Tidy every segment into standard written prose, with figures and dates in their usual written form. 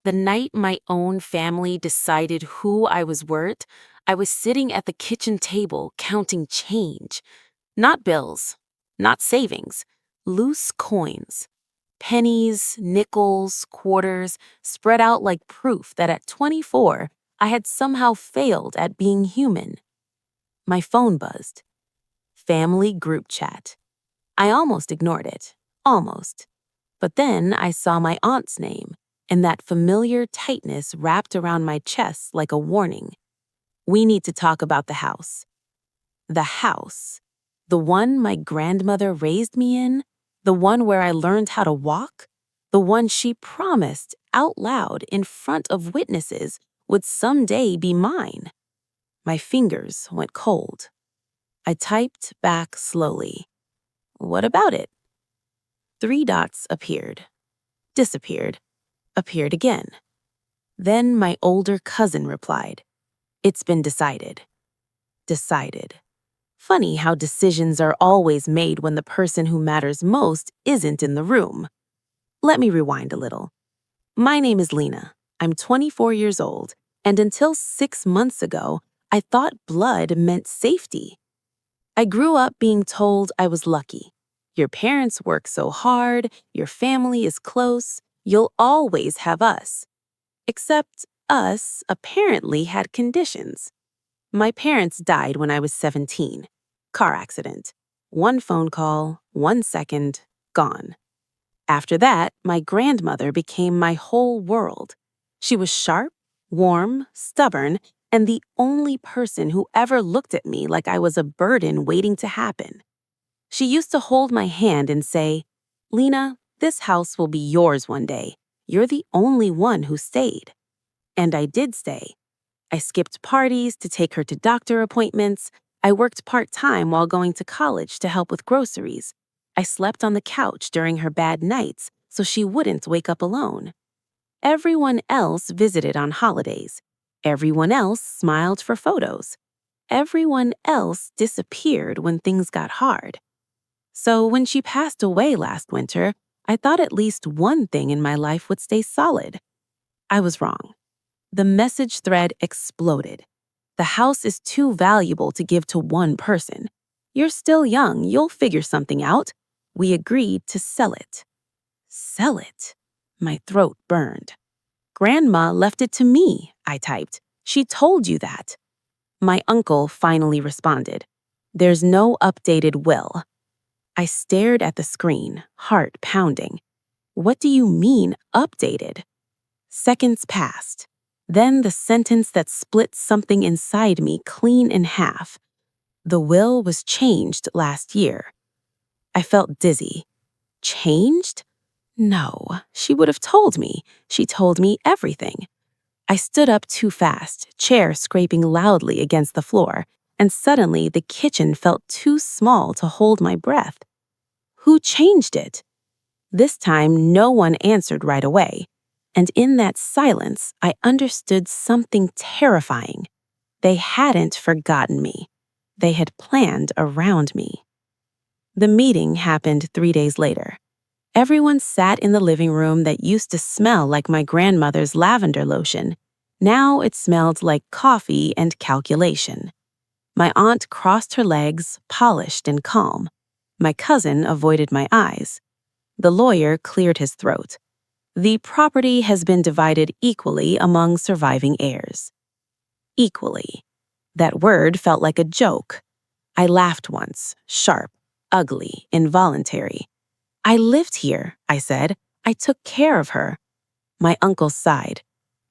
The night my own family decided who I was worth, I was sitting at the kitchen table counting change. Not bills, not savings, loose coins. Pennies, nickels, quarters, spread out like proof that at 24, I had somehow failed at being human. My phone buzzed. Family group chat. I almost ignored it. Almost. But then I saw my aunt's name, and that familiar tightness wrapped around my chest like a warning. We need to talk about the house. The house. The one my grandmother raised me in? The one where I learned how to walk? The one she promised out loud in front of witnesses would someday be mine? My fingers went cold. I typed back slowly. What about it? 3 dots appeared, disappeared, appeared again. Then my older cousin replied, "It's been decided." Decided. Funny how decisions are always made when the person who matters most isn't in the room. Let me rewind a little. My name is Lena. I'm 24 years old, and until 6 months ago, I thought blood meant safety. I grew up being told I was lucky. Your parents work so hard, your family is close, you'll always have us. Except us apparently had conditions. My parents died when I was 17. Car accident. One phone call, 1 second, gone. After that, my grandmother became my whole world. She was sharp, warm, stubborn, and the only person who ever looked at me like I was a burden waiting to happen. She used to hold my hand and say, "Lena, this house will be yours one day. You're the only one who stayed." And I did stay. I skipped parties to take her to doctor appointments. I worked part-time while going to college to help with groceries. I slept on the couch during her bad nights so she wouldn't wake up alone. Everyone else visited on holidays. Everyone else smiled for photos. Everyone else disappeared when things got hard. So when she passed away last winter, I thought at least one thing in my life would stay solid. I was wrong. The message thread exploded. The house is too valuable to give to one person. You're still young, you'll figure something out. We agreed to sell it. Sell it? My throat burned. Grandma left it to me, I typed. She told you that. My uncle finally responded. There's no updated will. I stared at the screen, heart pounding. What do you mean, updated? Seconds passed. Then the sentence that split something inside me clean in half. The will was changed last year. I felt dizzy. Changed? No, she would have told me. She told me everything. I stood up too fast, chair scraping loudly against the floor, and suddenly the kitchen felt too small to hold my breath. Who changed it? This time, no one answered right away. And in that silence, I understood something terrifying. They hadn't forgotten me. They had planned around me. The meeting happened 3 days later. Everyone sat in the living room that used to smell like my grandmother's lavender lotion. Now it smelled like coffee and calculation. My aunt crossed her legs, polished and calm. My cousin avoided my eyes. The lawyer cleared his throat. The property has been divided equally among surviving heirs. Equally. That word felt like a joke. I laughed once, sharp, ugly, involuntary. I lived here, I said. I took care of her. My uncle sighed.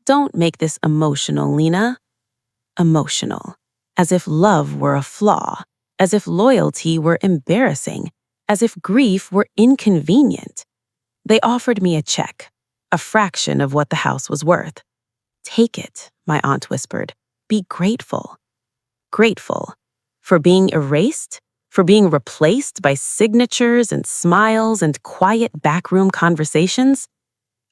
Don't make this emotional, Lena. Emotional. As if love were a flaw. As if loyalty were embarrassing. As if grief were inconvenient. They offered me a check, a fraction of what the house was worth. Take it, my aunt whispered. Be grateful. Grateful. For being erased? For being replaced by signatures and smiles and quiet backroom conversations?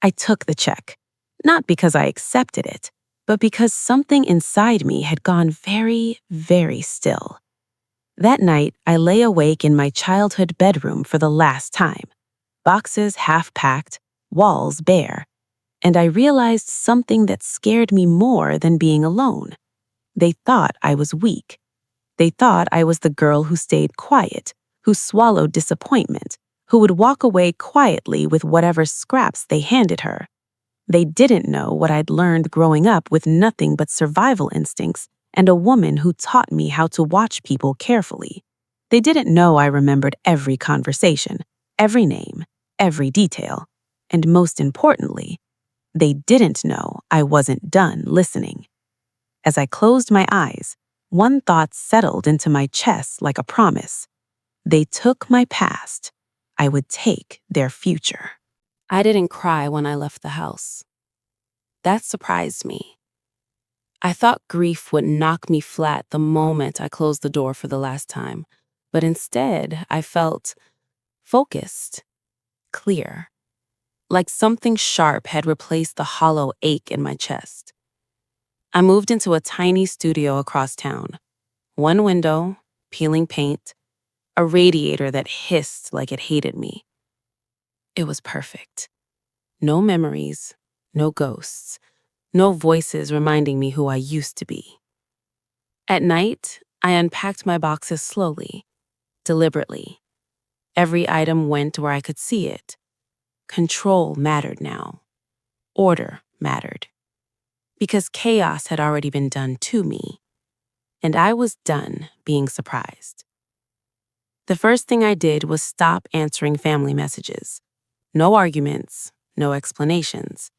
I took the check, not because I accepted it, but because something inside me had gone very, very still. That night, I lay awake in my childhood bedroom for the last time. Boxes half-packed, walls bare. And I realized something that scared me more than being alone. They thought I was weak. They thought I was the girl who stayed quiet, who swallowed disappointment, who would walk away quietly with whatever scraps they handed her. They didn't know what I'd learned growing up with nothing but survival instincts and a woman who taught me how to watch people carefully. They didn't know I remembered every conversation, every name, every detail. And most importantly, they didn't know I wasn't done listening. As I closed my eyes, one thought settled into my chest like a promise. They took my past. I would take their future. I didn't cry when I left the house. That surprised me. I thought grief would knock me flat the moment I closed the door for the last time, but instead I felt focused, clear, like something sharp had replaced the hollow ache in my chest. I moved into a tiny studio across town. One window, peeling paint, a radiator that hissed like it hated me. It was perfect. No memories, no ghosts, no voices reminding me who I used to be. At night, I unpacked my boxes slowly, deliberately. Every item went where I could see it. Control mattered now. Order mattered. Because chaos had already been done to me, and I was done being surprised. The first thing I did was stop answering family messages. No arguments, no explanations,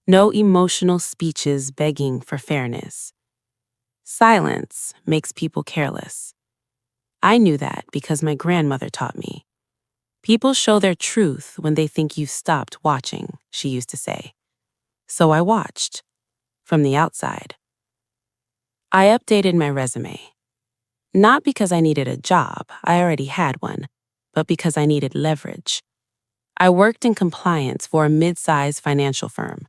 no emotional speeches begging for fairness. Silence makes people careless. I knew that because my grandmother taught me. People show their truth when they think you've stopped watching, she used to say. So I watched, from the outside. I updated my resume. Not because I needed a job, I already had one, but because I needed leverage. I worked in compliance for a mid-sized financial firm.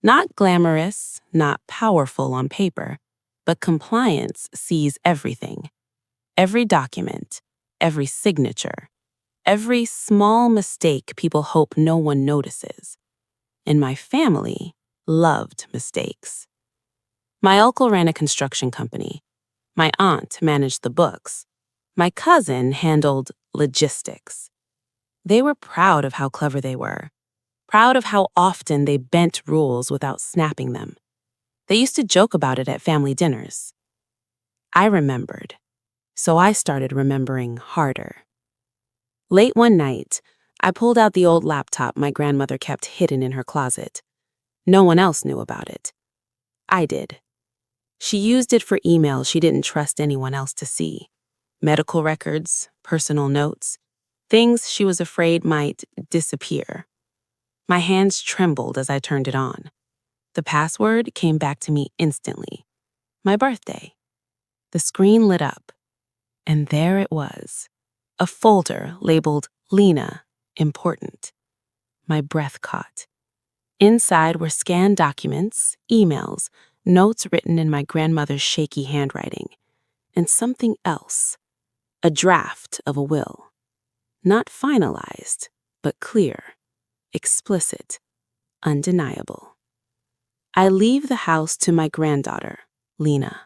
Not glamorous, not powerful on paper, but compliance sees everything. Every document, every signature, every small mistake people hope no one notices. And my family loved mistakes. My uncle ran a construction company. My aunt managed the books. My cousin handled logistics. They were proud of how clever they were, proud of how often they bent rules without snapping them. They used to joke about it at family dinners. I remembered, so I started remembering harder. Late one night, I pulled out the old laptop my grandmother kept hidden in her closet. No one else knew about it. I did. She used it for emails she didn't trust anyone else to see. Medical records, personal notes, things she was afraid might disappear. My hands trembled as I turned it on. The password came back to me instantly. My birthday. The screen lit up, and there it was. A folder labeled Lena, important. My breath caught. Inside were scanned documents, emails, notes written in my grandmother's shaky handwriting, and something else, a draft of a will. Not finalized, but clear, explicit, undeniable. I leave the house to my granddaughter, Lena.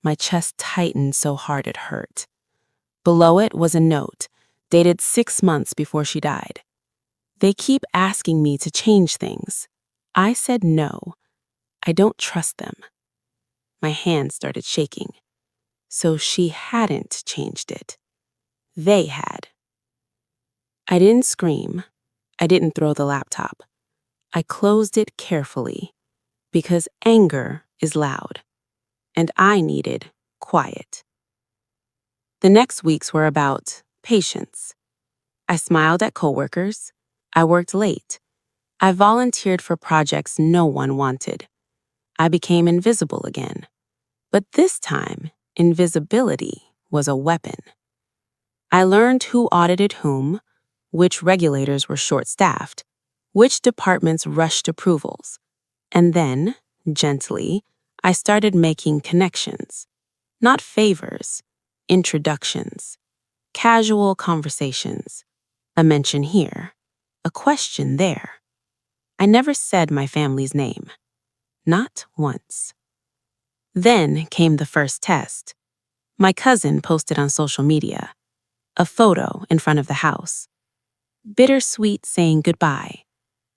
My chest tightened so hard it hurt. Below it was a note, dated 6 months before she died. They keep asking me to change things. I said no. I don't trust them. My hand started shaking. So she hadn't changed it. They had. I didn't scream. I didn't throw the laptop. I closed it carefully because anger is loud, and I needed quiet. The next weeks were about patience. I smiled at coworkers. I worked late. I volunteered for projects no one wanted. I became invisible again. But this time, invisibility was a weapon. I learned who audited whom, which regulators were short-staffed, which departments rushed approvals. And then, gently, I started making connections. Not favors, introductions, casual conversations, a mention here, a question there. I never said my family's name. Not once. Then came the first test. My cousin posted on social media a photo in front of the house. Bittersweet saying goodbye.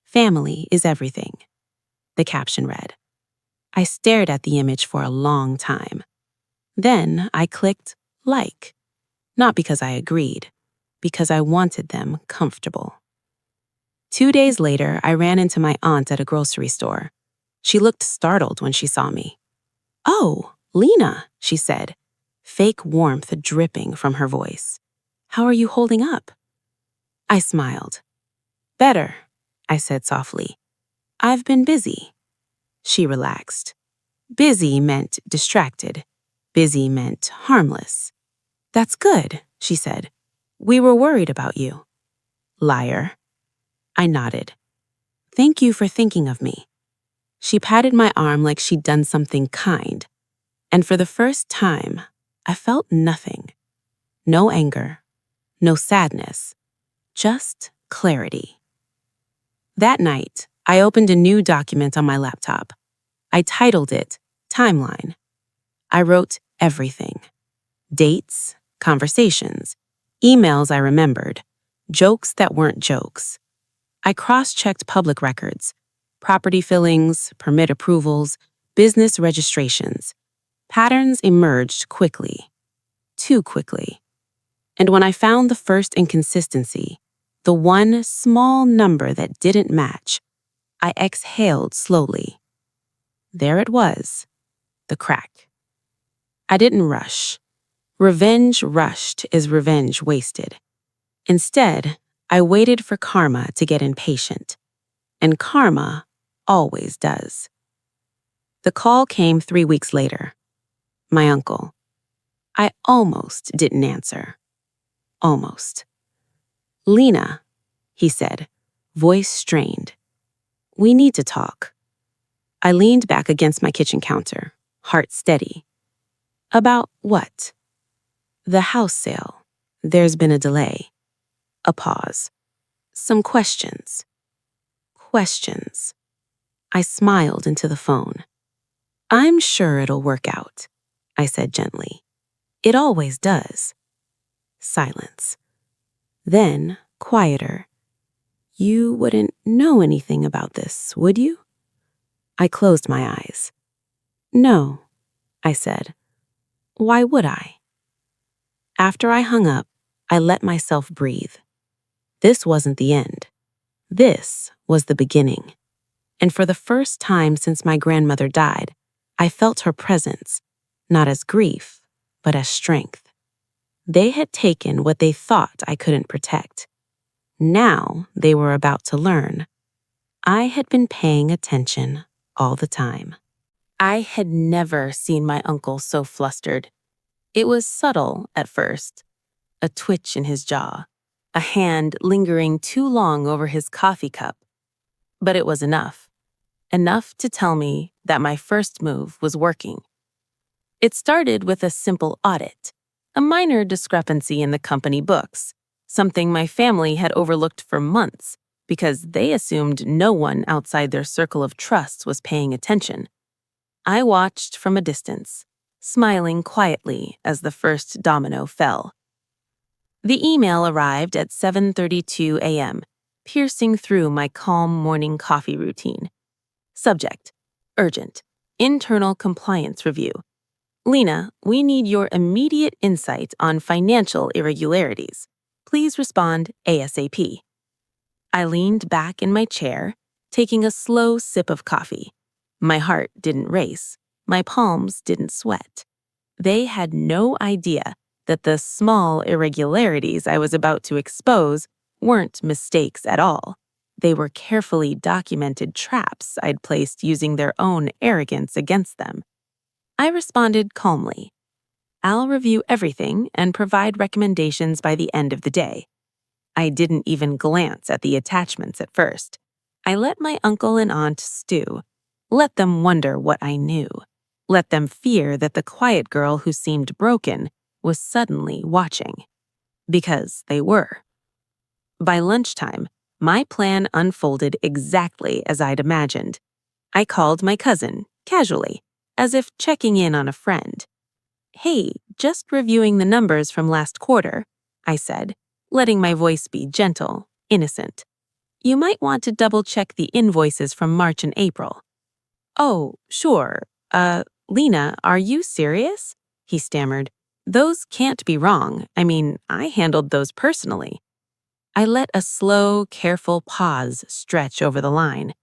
Family is everything. The caption read. I stared at the image for a long time. Then I clicked like, not because I agreed, because I wanted them comfortable. 2 days later, I ran into my aunt at a grocery store. She looked startled when she saw me. Oh, Lena, she said, fake warmth dripping from her voice. How are you holding up? I smiled. Better, I said softly. I've been busy. She relaxed. Busy meant distracted. Busy meant harmless. That's good, she said. We were worried about you. Liar. I nodded. Thank you for thinking of me. She patted my arm like she'd done something kind. And for the first time, I felt nothing. No anger, no sadness, just clarity. That night, I opened a new document on my laptop. I titled it Timeline. I wrote everything. Dates, conversations, emails I remembered, jokes that weren't jokes. I cross-checked public records, property fillings, permit approvals, business registrations. Patterns emerged quickly, too quickly. And when I found the first inconsistency, the one small number that didn't match, I exhaled slowly. There it was, the crack. I didn't rush. Revenge rushed is revenge wasted. Instead, I waited for karma to get impatient. And karma always does. The call came 3 weeks later. My uncle. I almost didn't answer. Almost. Lena, he said, voice strained. We need to talk. I leaned back against my kitchen counter, heart steady. About what? The house sale. There's been a delay. A pause. Some questions. Questions. I smiled into the phone. I'm sure it'll work out, I said gently. It always does. Silence. Then, quieter. You wouldn't know anything about this, would you? I closed my eyes. No, I said. Why would I? After I hung up, I let myself breathe. This wasn't the end. This was the beginning. And for the first time since my grandmother died, I felt her presence, not as grief, but as strength. They had taken what they thought I couldn't protect. Now they were about to learn. I had been paying attention all the time. I had never seen my uncle so flustered. It was subtle at first, a twitch in his jaw, a hand lingering too long over his coffee cup. But it was enough. Enough to tell me that my first move was working. It started with a simple audit, a minor discrepancy in the company books, something my family had overlooked for months because they assumed no one outside their circle of trust was paying attention. I watched from a distance, smiling quietly as the first domino fell. The email arrived at 7:32 a.m., piercing through my calm morning coffee routine. Subject: urgent. Internal compliance review. Lena, we need your immediate insight on financial irregularities. Please respond ASAP. I leaned back in my chair, taking a slow sip of coffee. My heart didn't race. My palms didn't sweat. They had no idea that the small irregularities I was about to expose weren't mistakes at all. They were carefully documented traps I'd placed using their own arrogance against them. I responded calmly. I'll review everything and provide recommendations by the end of the day. I didn't even glance at the attachments at first. I let my uncle and aunt stew. Let them wonder what I knew. Let them fear that the quiet girl who seemed broken was suddenly watching. Because they were. By lunchtime, My plan unfolded exactly as I'd imagined. I called my cousin, casually, as if checking in on a friend. "Hey, just reviewing the numbers from last quarter," I said, letting my voice be gentle, innocent. "You might want to double-check the invoices from March and April." "Oh, sure. Lena, are you serious?" he stammered. "Those can't be wrong. I mean, I handled those personally." I let a slow, careful pause stretch over the line.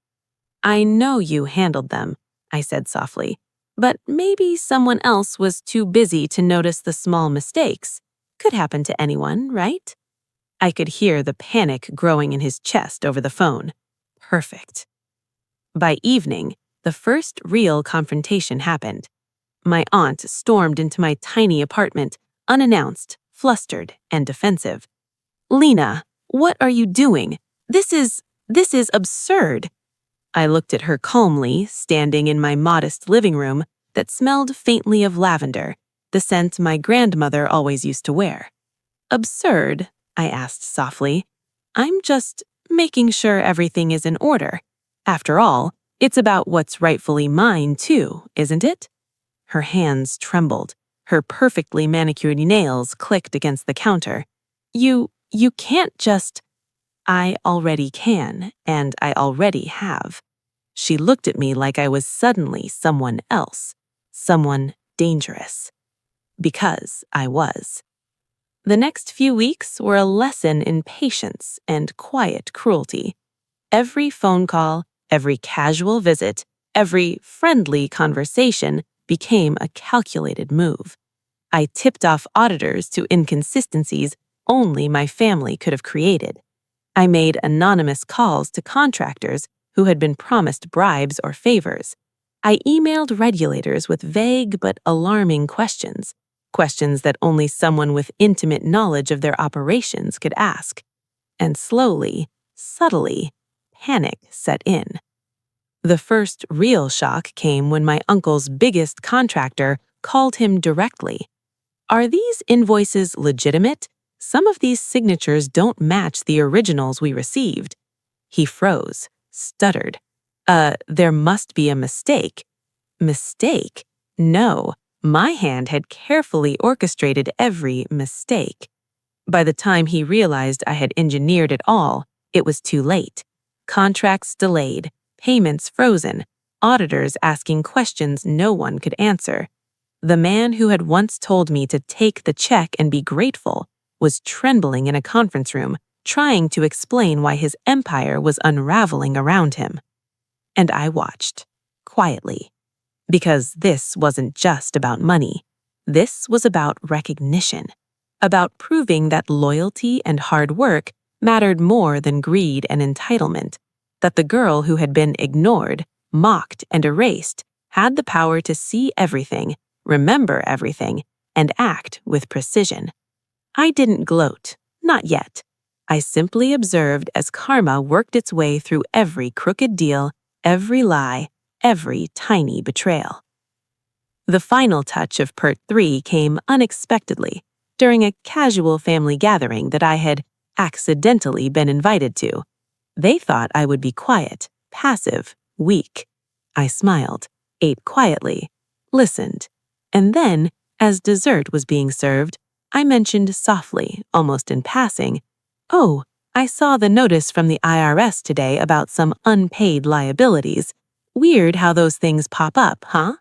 "I know you handled them," I said softly, "but maybe someone else was too busy to notice the small mistakes. Could happen to anyone, right?" I could hear the panic growing in his chest over the phone. Perfect. By evening, the first real confrontation happened. My aunt stormed into my tiny apartment, unannounced, flustered, and defensive. "Lena, what are you doing? This is absurd." I looked at her calmly, standing in my modest living room that smelled faintly of lavender, the scent my grandmother always used to wear. "Absurd?" I asked softly. "I'm just making sure everything is in order. After all, it's about what's rightfully mine, too, isn't it?" Her hands trembled. Her perfectly manicured nails clicked against the counter. You can't just—" "I already can, and I already have." She looked at me like I was suddenly someone else, someone dangerous. Because I was. The next few weeks were a lesson in patience and quiet cruelty. Every phone call, every casual visit, every friendly conversation became a calculated move. I tipped off auditors to inconsistencies only my family could have created. I made anonymous calls to contractors who had been promised bribes or favors. I emailed regulators with vague but alarming questions, questions that only someone with intimate knowledge of their operations could ask. And slowly, subtly, panic set in. The first real shock came when my uncle's biggest contractor called him directly. "Are these invoices legitimate? Some of these signatures don't match the originals we received." He froze, stuttered. There must be a mistake." Mistake? No, my hand had carefully orchestrated every mistake. By the time he realized I had engineered it all, it was too late. Contracts delayed, payments frozen, auditors asking questions no one could answer. The man who had once told me to take the check and be grateful was trembling in a conference room, trying to explain why his empire was unraveling around him. And I watched, quietly. Because this wasn't just about money. This was about recognition, about proving that loyalty and hard work mattered more than greed and entitlement, that the girl who had been ignored, mocked, and erased had the power to see everything, remember everything, and act with precision. I didn't gloat, not yet. I simply observed as karma worked its way through every crooked deal, every lie, every tiny betrayal. The final touch of Part 3 came unexpectedly during a casual family gathering that I had accidentally been invited to. They thought I would be quiet, passive, weak. I smiled, ate quietly, listened, and then, as dessert was being served, I mentioned softly, almost in passing, "Oh, I saw the notice from the IRS today about some unpaid liabilities. Weird how those things pop up, huh?"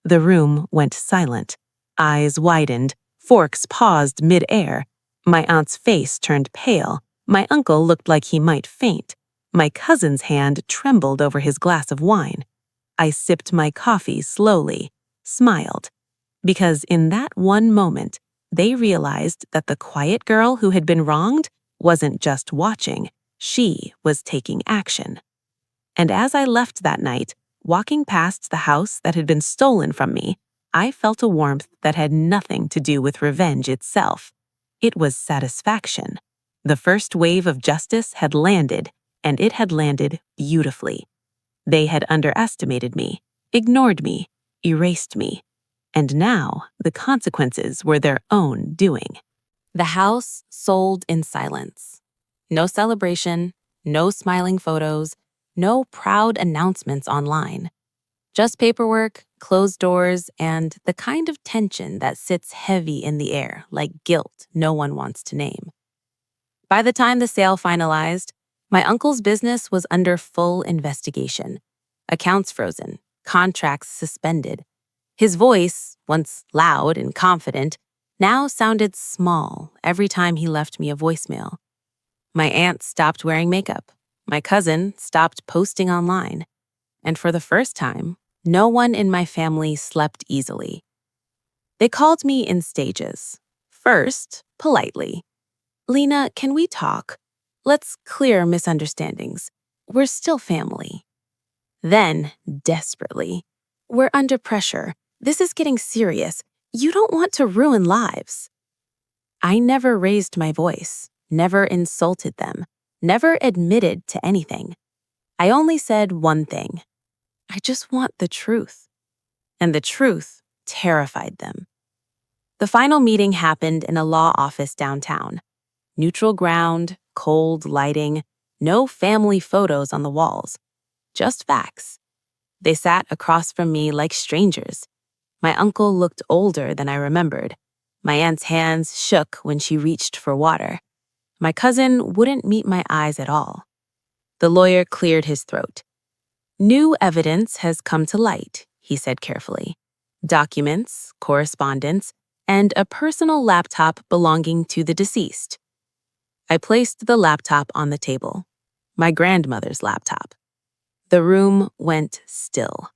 The room went silent. Eyes widened, forks paused mid-air. My aunt's face turned pale. My uncle looked like he might faint. My cousin's hand trembled over his glass of wine. I sipped my coffee slowly, smiled. Because in that one moment, they realized that the quiet girl who had been wronged wasn't just watching, she was taking action. And as I left that night, walking past the house that had been stolen from me, I felt a warmth that had nothing to do with revenge itself. It was satisfaction. The first wave of justice had landed, and it had landed beautifully. They had underestimated me, ignored me, erased me. And now the consequences were their own doing. The house sold in silence. No celebration, No smiling photos, no proud announcements online. Just paperwork, closed doors, and the kind of tension that sits heavy in the air, like guilt no one wants to name. By the time the sale finalized, my uncle's business was under full investigation. Accounts frozen, contracts suspended. His voice, once loud and confident, now sounded small every time he left me a voicemail. My aunt stopped wearing makeup. My cousin stopped posting online. And for the first time, no one in my family slept easily. They called me in stages. First, politely. Lena, can we talk? Let's clear misunderstandings. We're still family. Then, desperately. We're under pressure. This is getting serious. You don't want to ruin lives. I never raised my voice, never insulted them, never admitted to anything. I only said one thing. I just want the truth. And the truth terrified them. The final meeting happened in a law office downtown. Neutral ground, cold lighting, no family photos on the walls. Just facts. They sat across from me like strangers. My uncle looked older than I remembered. My aunt's hands shook when she reached for water. My cousin wouldn't meet my eyes at all. The lawyer cleared his throat. New evidence has come to light, he said carefully. Documents, correspondence, and a personal laptop belonging to the deceased. I placed the laptop on the table. My grandmother's laptop. The room went still.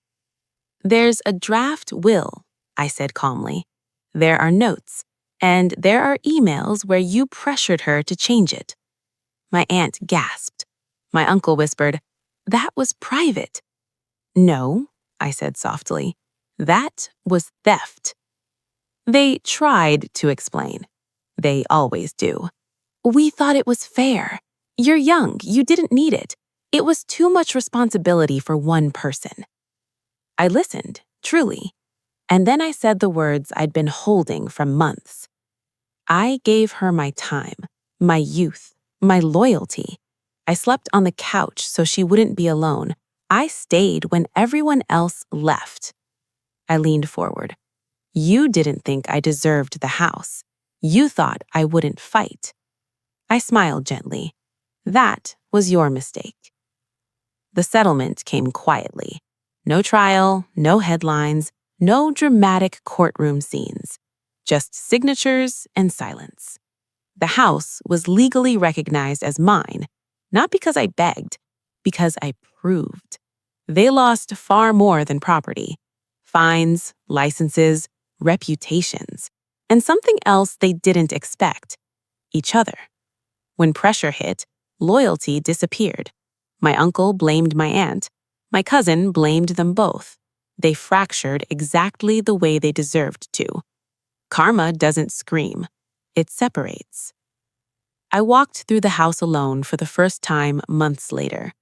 There's a draft will, I said calmly. There are notes, and there are emails where you pressured her to change it. My aunt gasped. My uncle whispered, That was private. No, I said softly. That was theft. They tried to explain. They always do. We thought it was fair. You're young, you didn't need it. It was too much responsibility for one person. I listened, truly, and then I said the words I'd been holding for months. I gave her my time, my youth, my loyalty. I slept on the couch so she wouldn't be alone. I stayed when everyone else left. I leaned forward. You didn't think I deserved the house. You thought I wouldn't fight. I smiled gently. That was your mistake. The settlement came quietly. No trial, no headlines, no dramatic courtroom scenes. Just signatures and silence. The house was legally recognized as mine, not because I begged, because I proved. They lost far more than property. Fines, licenses, reputations, and something else they didn't expect, each other. When pressure hit, loyalty disappeared. My uncle blamed my aunt. My cousin blamed them both. They fractured exactly the way they deserved to. Karma doesn't scream. It separates. I walked through the house alone for the first time months later.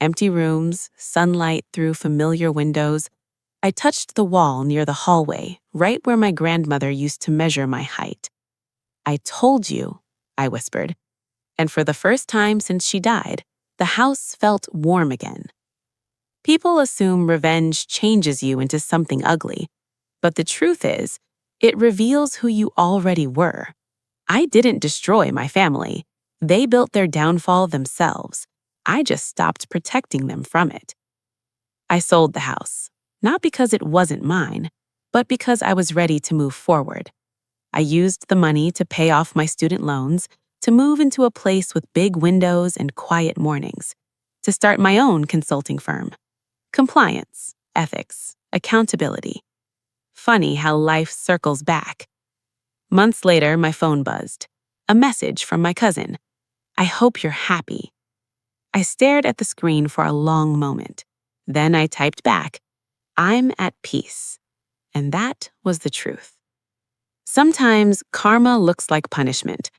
Empty rooms, sunlight through familiar windows. I touched the wall near the hallway, right where my grandmother used to measure my height. I told you, I whispered. And for the first time since she died, the house felt warm again. People assume revenge changes you into something ugly, but the truth is, it reveals who you already were. I didn't destroy my family. They built their downfall themselves. I just stopped protecting them from it. I sold the house, not because it wasn't mine, but because I was ready to move forward. I used the money to pay off my student loans, to move into a place with big windows and quiet mornings, to start my own consulting firm. Compliance, ethics, accountability. Funny how life circles back. Months later, my phone buzzed. A message from my cousin. I hope you're happy. I stared at the screen for a long moment. Then I typed back, I'm at peace. And that was the truth. Sometimes karma looks like punishment.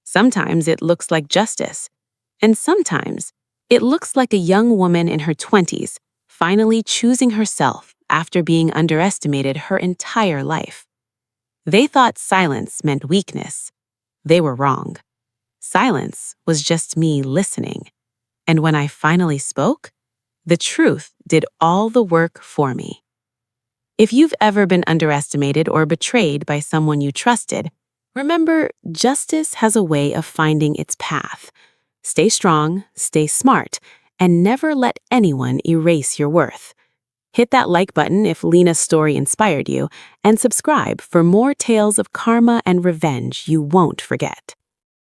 Sometimes it looks like justice. And sometimes it looks like a young woman in her 20s finally choosing herself after being underestimated her entire life. They thought silence meant weakness. They were wrong. Silence was just me listening. And when I finally spoke, the truth did all the work for me. If you've ever been underestimated or betrayed by someone you trusted, remember, justice has a way of finding its path. Stay strong, stay smart, and never let anyone erase your worth. Hit that like button if Lena's story inspired you, and subscribe for more tales of karma and revenge you won't forget.